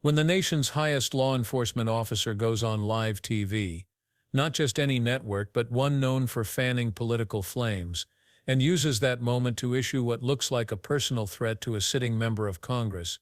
When the nation's highest law enforcement officer goes on live TV, not just any network but one known for fanning political flames, and uses that moment to issue what looks like a personal threat to a sitting member of Congress,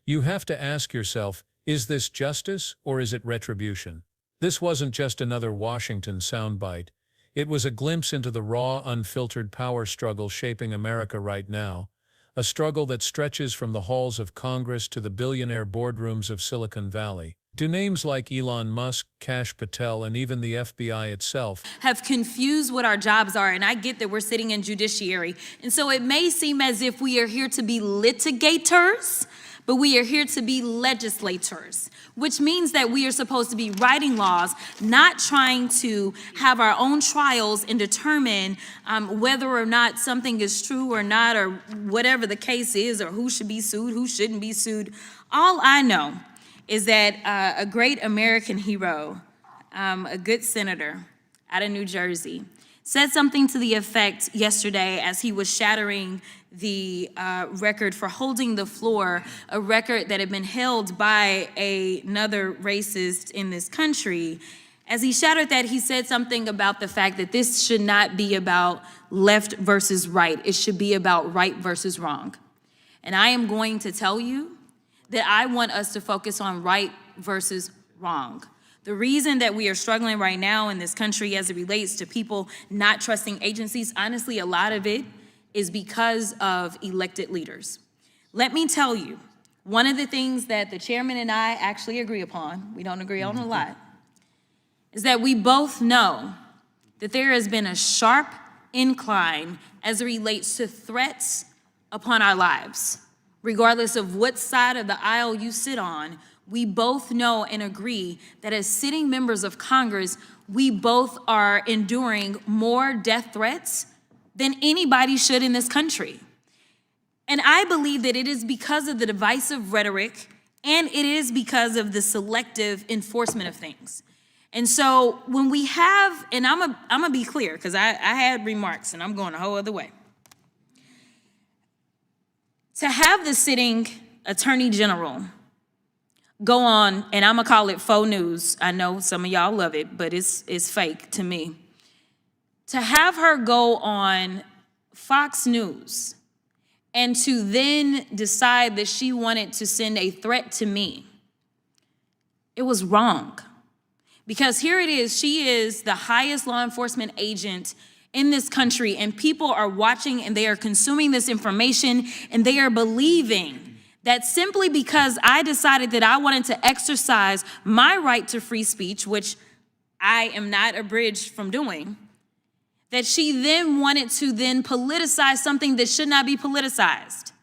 you have to ask yourself, is this justice or is it retribution? This wasn't just another Washington soundbite. It was a glimpse into the raw, unfiltered power struggle shaping America right now, a struggle that stretches from the halls of Congress to the billionaire boardrooms of Silicon Valley. Do names like Elon Musk, Kash Patel, and even the FBI itself have confused what our jobs are, and I get that we're sitting in judiciary, and so it may seem as if we are here to be litigators, but we are here to be legislators, which means that we are supposed to be writing laws, not trying to have our own trials and determine whether or not something is true or not, or whatever the case is, or who should be sued, who shouldn't be sued. All I know is that a great American hero, a good senator out of New Jersey, said something to the effect yesterday as he was shattering the record for holding the floor, a record that had been held by another racist in this country. As he shattered that, he said something about the fact that this should not be about left versus right. It should be about right versus wrong. And I am going to tell you that I want us to focus on right versus wrong. The reason that we are struggling right now in this country as it relates to people not trusting agencies, honestly, a lot of it is because of elected leaders. Let me tell you, one of the things that the chairman and I actually agree upon, we don't agree on a lot, is that we both know that there has been a sharp incline as it relates to threats upon our lives. Regardless of what side of the aisle you sit on, we both know and agree that as sitting members of Congress, we both are enduring more death threats than anybody should in this country. And I believe that it is because of the divisive rhetoric, and it is because of the selective enforcement of things. And so when we have, and I'm gonna be clear, because I had remarks and I'm going a whole other way. To have the sitting attorney general go on, and I'm gonna call it faux news. I know some of y'all love it, but it's fake to me. To have her go on Fox News and to then decide that she wanted to send a threat to me, it was wrong. Because here it is, she is the highest law enforcement agent in this country, and people are watching and they are consuming this information, and they are believing that simply because I decided that I wanted to exercise my right to free speech, which I am not abridged from doing, that she then wanted to then politicize something that should not be politicized.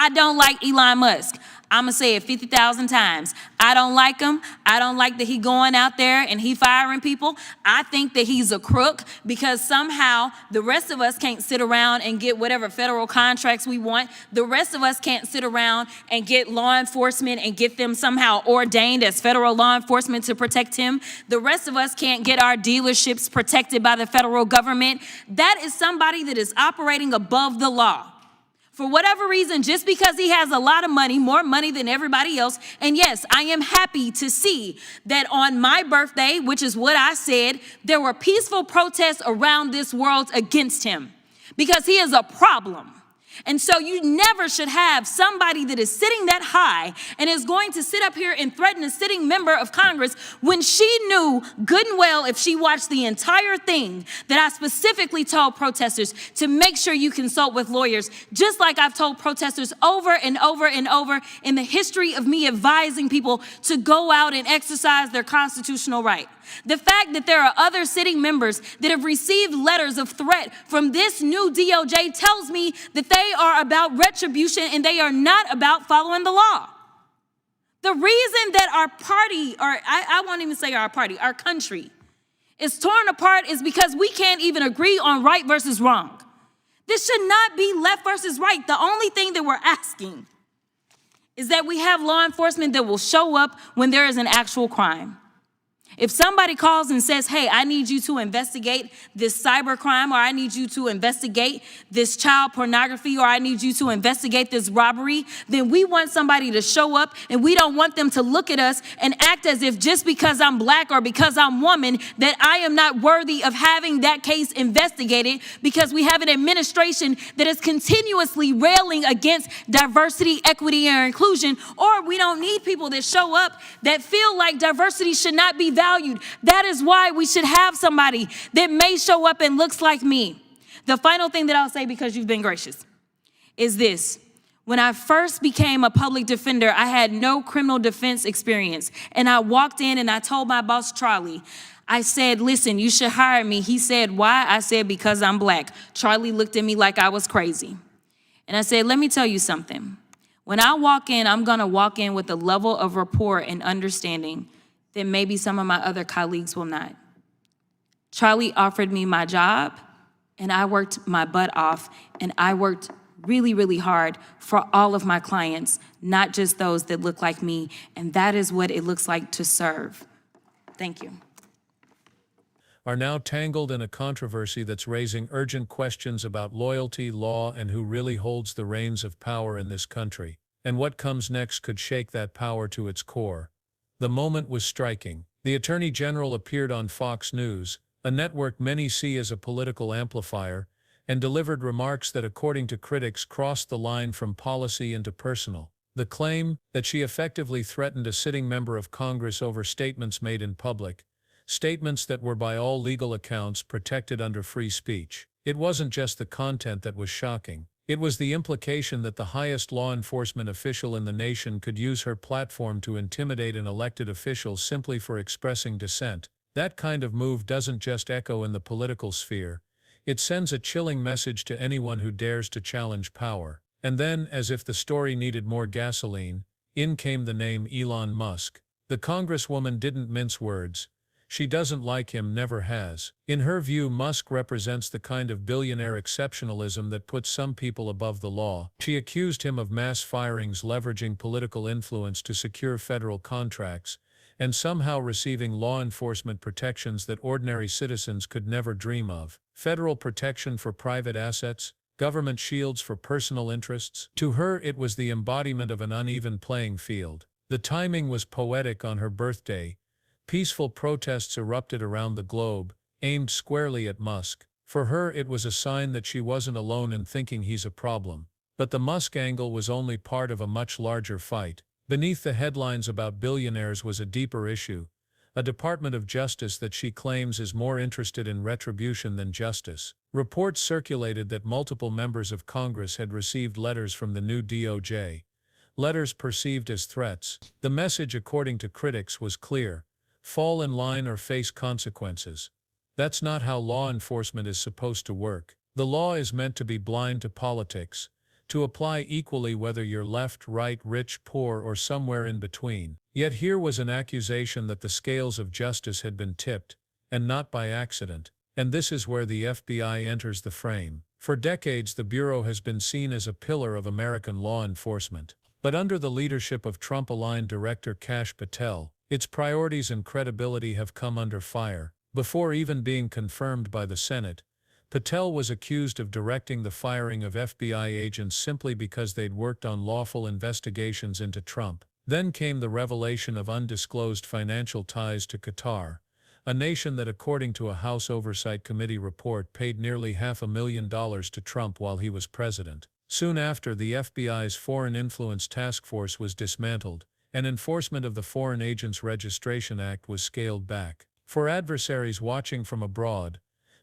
I don't like Elon Musk. I'm gonna say it 50,000 times. I don't like him. I don't like that he going out there and he firing people. I think that he's a crook because somehow the rest of us can't sit around and get whatever federal contracts we want. The rest of us can't sit around and get law enforcement and get them somehow ordained as federal law enforcement to protect him. The rest of us can't get our dealerships protected by the federal government. That is somebody that is operating above the law. For whatever reason, just because he has a lot of money, more money than everybody else. And yes, I am happy to see that on my birthday, which is what I said, there were peaceful protests around this world against him because he is a problem. And so you never should have somebody that is sitting that high and is going to sit up here and threaten a sitting member of Congress when she knew good and well, if she watched the entire thing, that I specifically told protesters to make sure you consult with lawyers, just like I've told protesters over and over and over in the history of me advising people to go out and exercise their constitutional right. The fact that there are other sitting members that have received letters of threat from this new DOJ tells me that they are about retribution and they are not about following the law. The reason that our party, or I won't even say our party, our country is torn apart is because we can't even agree on right versus wrong. This should not be left versus right. The only thing that we're asking is that we have law enforcement that will show up when there is an actual crime. If somebody calls and says, hey, I need you to investigate this cyber crime, or I need you to investigate this child pornography, or I need you to investigate this robbery, then we want somebody to show up, and we don't want them to look at us and act as if just because I'm black or because I'm woman, that I am not worthy of having that case investigated, because we have an administration that is continuously railing against diversity, equity, and inclusion, or we don't need people that show up that feel like diversity should not be valued. That is why we should have somebody that may show up and looks like me. The final thing that I'll say, because you've been gracious, is this. When I first became a public defender, I had no criminal defense experience. And I walked in and I told my boss, Charlie, I said, listen, you should hire me. He said, why? I said, because I'm black. Charlie looked at me like I was crazy. And I said, let me tell you something. When I walk in, I'm going to walk in with a level of rapport and understanding that maybe some of my other colleagues will not. Charlie offered me my job, and I worked my butt off, and I worked really, really hard for all of my clients, not just those that look like me, and that is what it looks like to serve. Thank you. Are now tangled in a controversy that's raising urgent questions about loyalty, law, and who really holds the reins of power in this country. And what comes next could shake that power to its core. The moment was striking. The Attorney General appeared on Fox News, a network many see as a political amplifier, and delivered remarks that, according to critics, crossed the line from policy into personal. The claim that she effectively threatened a sitting member of Congress over statements made in public, statements that were by all legal accounts protected under free speech. It wasn't just the content that was shocking. It was the implication that the highest law enforcement official in the nation could use her platform to intimidate an elected official simply for expressing dissent. That kind of move doesn't just echo in the political sphere. It sends a chilling message to anyone who dares to challenge power. And then, as if the story needed more gasoline, in came the name Elon Musk. The Congresswoman didn't mince words. She doesn't like him, never has. In her view, Musk represents the kind of billionaire exceptionalism that puts some people above the law. She accused him of mass firings, leveraging political influence to secure federal contracts, and somehow receiving law enforcement protections that ordinary citizens could never dream of. Federal protection for private assets, government shields for personal interests. To her, it was the embodiment of an uneven playing field. The timing was poetic on her birthday. Peaceful protests erupted around the globe, aimed squarely at Musk. For her, it was a sign that she wasn't alone in thinking he's a problem. But the Musk angle was only part of a much larger fight. Beneath the headlines about billionaires was a deeper issue, a Department of Justice that she claims is more interested in retribution than justice. Reports circulated that multiple members of Congress had received letters from the new DOJ, letters perceived as threats. The message, according to critics, was clear: fall in line or face consequences. That's not how law enforcement is supposed to work. The law is meant to be blind to politics, to apply equally whether you're left, right, rich, poor, or somewhere in between. Yet here was an accusation that the scales of justice had been tipped, and not by accident. And this is where the FBI enters the frame. For decades, the Bureau has been seen as a pillar of American law enforcement. But under the leadership of Trump-aligned Director Kash Patel, its priorities and credibility have come under fire. Before even being confirmed by the Senate, Patel was accused of directing the firing of FBI agents simply because they'd worked on lawful investigations into Trump. Then came the revelation of undisclosed financial ties to Qatar, a nation that, according to a House Oversight Committee report, paid nearly $500,000 to Trump while he was president. Soon after, the FBI's Foreign Influence Task Force was dismantled, and enforcement of the Foreign Agents Registration Act was scaled back. For adversaries watching from abroad,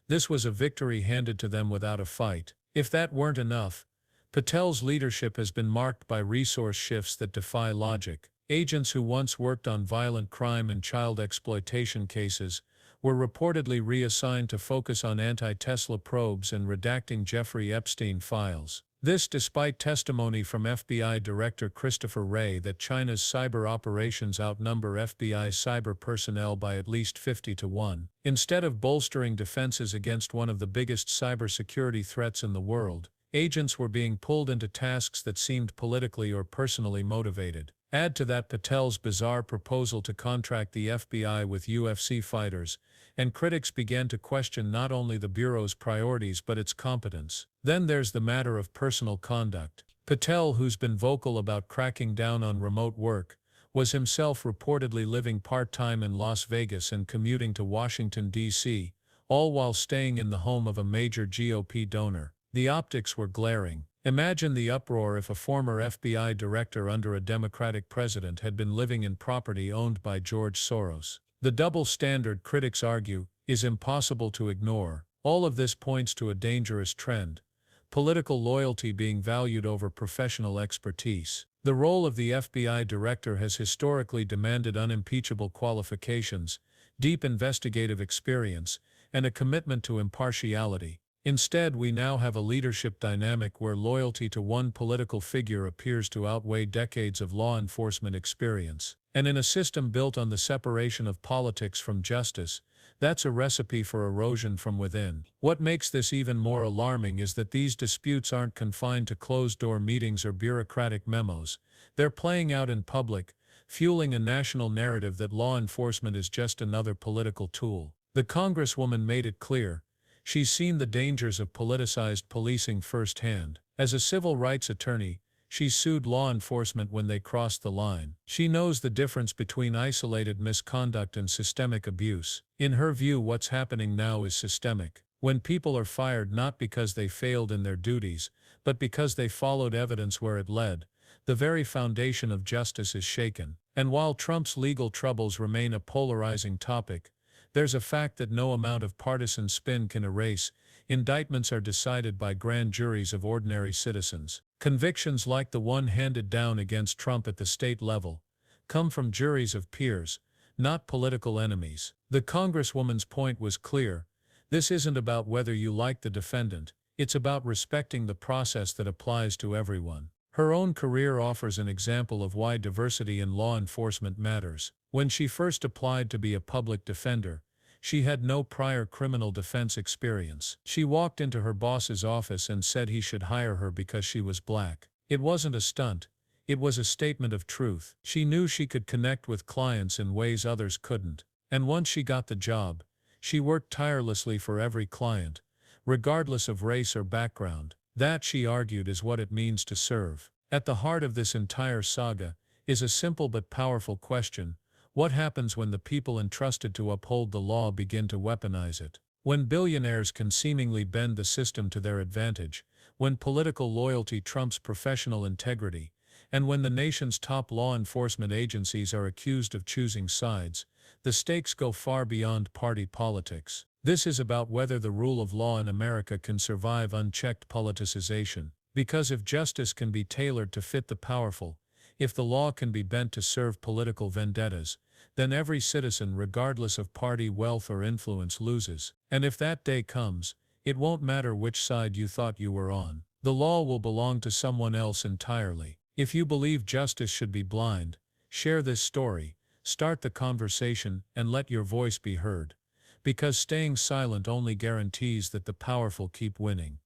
this was a victory handed to them without a fight. If that weren't enough, Patel's leadership has been marked by resource shifts that defy logic. Agents who once worked on violent crime and child exploitation cases were reportedly reassigned to focus on anti-Tesla probes and redacting Jeffrey Epstein files. This despite testimony from FBI Director Christopher Wray that China's cyber operations outnumber FBI cyber personnel by at least 50-1. Instead of bolstering defenses against one of the biggest cybersecurity threats in the world, agents were being pulled into tasks that seemed politically or personally motivated. Add to that Patel's bizarre proposal to contract the FBI with UFC fighters, and critics began to question not only the Bureau's priorities but its competence. Then there's the matter of personal conduct. Patel, who's been vocal about cracking down on remote work, was himself reportedly living part-time in Las Vegas and commuting to Washington, D.C., all while staying in the home of a major GOP donor. The optics were glaring. Imagine the uproar if a former FBI director under a Democratic president had been living in property owned by George Soros. The double standard, critics argue, is impossible to ignore. All of this points to a dangerous trend: political loyalty being valued over professional expertise. The role of the FBI director has historically demanded unimpeachable qualifications, deep investigative experience, and a commitment to impartiality. Instead, we now have a leadership dynamic where loyalty to one political figure appears to outweigh decades of law enforcement experience. And in a system built on the separation of politics from justice, that's a recipe for erosion from within. What makes this even more alarming is that these disputes aren't confined to closed-door meetings or bureaucratic memos. They're playing out in public, fueling a national narrative that law enforcement is just another political tool. The Congresswoman made it clear. She's seen the dangers of politicized policing firsthand. As a civil rights attorney, she's sued law enforcement when they crossed the line. She knows the difference between isolated misconduct and systemic abuse. In her view, what's happening now is systemic. When people are fired not because they failed in their duties, but because they followed evidence where it led, the very foundation of justice is shaken. And while Trump's legal troubles remain a polarizing topic, there's a fact that no amount of partisan spin can erase. Indictments are decided by grand juries of ordinary citizens. Convictions like the one handed down against Trump at the state level come from juries of peers, not political enemies. The Congresswoman's point was clear. This isn't about whether you like the defendant, it's about respecting the process that applies to everyone. Her own career offers an example of why diversity in law enforcement matters. When she first applied to be a public defender, she had no prior criminal defense experience. She walked into her boss's office and said he should hire her because she was black. It wasn't a stunt. It was a statement of truth. She knew she could connect with clients in ways others couldn't. And once she got the job, she worked tirelessly for every client, regardless of race or background. That, she argued, is what it means to serve. At the heart of this entire saga is a simple but powerful question: what happens when the people entrusted to uphold the law begin to weaponize it? When billionaires can seemingly bend the system to their advantage, when political loyalty trumps professional integrity, and when the nation's top law enforcement agencies are accused of choosing sides, the stakes go far beyond party politics. This is about whether the rule of law in America can survive unchecked politicization. Because if justice can be tailored to fit the powerful, if the law can be bent to serve political vendettas, then every citizen, regardless of party, wealth, or influence, loses. And if that day comes, it won't matter which side you thought you were on. The law will belong to someone else entirely. If you believe justice should be blind, share this story, start the conversation, and let your voice be heard. Because staying silent only guarantees that the powerful keep winning.